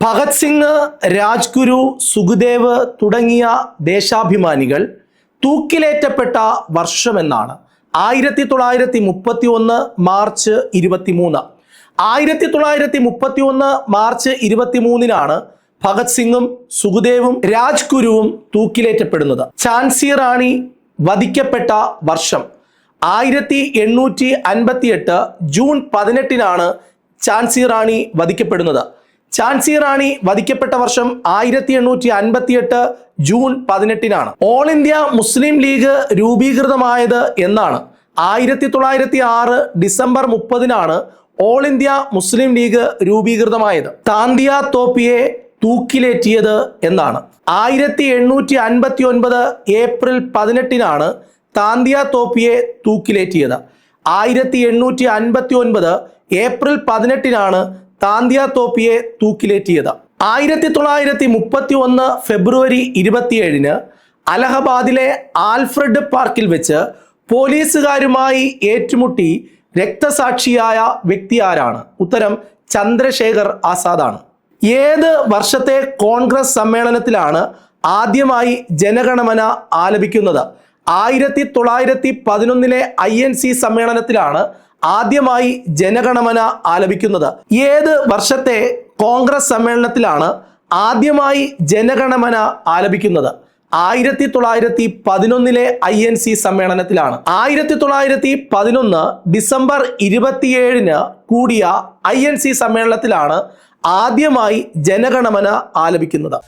ഭഗത് സിംഗ്, രാജ്ഗുരു, സുഖദേവ് തുടങ്ങിയ ദേശാഭിമാനികൾ തൂക്കിലേറ്റപ്പെട്ട വർഷമെന്നാണ് 1931 മാർച്ച് 23. 1931 മാർച്ച് 23-നാണ് ഭഗത് സിംഗും സുഖദേവും രാജ്ഗുരുവും തൂക്കിലേറ്റപ്പെടുന്നത്. ഝാൻസി റാണി വധിക്കപ്പെട്ട വർഷം 1858 ജൂൺ 18-നാണ് ഝാൻസി റാണി വധിക്കപ്പെടുന്നത്. ഝാൻസി റാണി വധിക്കപ്പെട്ട വർഷം 1858 ജൂൺ 18-നാണ്. ഓൾ ഇന്ത്യ മുസ്ലിം ലീഗ് രൂപീകൃതമായത് എന്നാണ്. 1906 ഡിസംബർ 30-നാണ് ഓൾ ഇന്ത്യ മുസ്ലിം ലീഗ് രൂപീകൃതമായത്. താന്തിയ തോപ്പിയെ തൂക്കിലേറ്റിയത് എന്നാണ്. 1859 ഏപ്രിൽ 18-നാണ് താന്തിയ തോപ്പിയെ തൂക്കിലേറ്റിയത്. 1859 ഏപ്രിൽ 18-നാണ് താന്തിയ തോപ്പിയെ തൂക്കിലേറ്റിയത്. 1931 ഫെബ്രുവരി 27-ന് അലഹബാദിലെ ആൽഫ്രഡ് പാർക്കിൽ വെച്ച് പോലീസുകാരുമായി ഏറ്റുമുട്ടി രക്തസാക്ഷിയായ വ്യക്തി ആരാണ്? ഉത്തരം ചന്ദ്രശേഖർ ആസാദാണ്. ഏത് വർഷത്തെ കോൺഗ്രസ് സമ്മേളനത്തിലാണ് ആദ്യമായി ജനഗണമന ആലപിക്കുന്നത്? 1911 INC സമ്മേളനത്തിലാണ് ആദ്യമായി ജനഗണമന ആലപിക്കുന്നത്. ഏത് വർഷത്തെ കോൺഗ്രസ് സമ്മേളനത്തിലാണ് ആദ്യമായി ജനഗണമന ആലപിക്കുന്നത്? 1911 INC സമ്മേളനത്തിലാണ്. 1911 ഡിസംബർ 27-ന് കൂടിയ INC സമ്മേളനത്തിലാണ് ആദ്യമായി ജനഗണമന ആലപിക്കുന്നത്.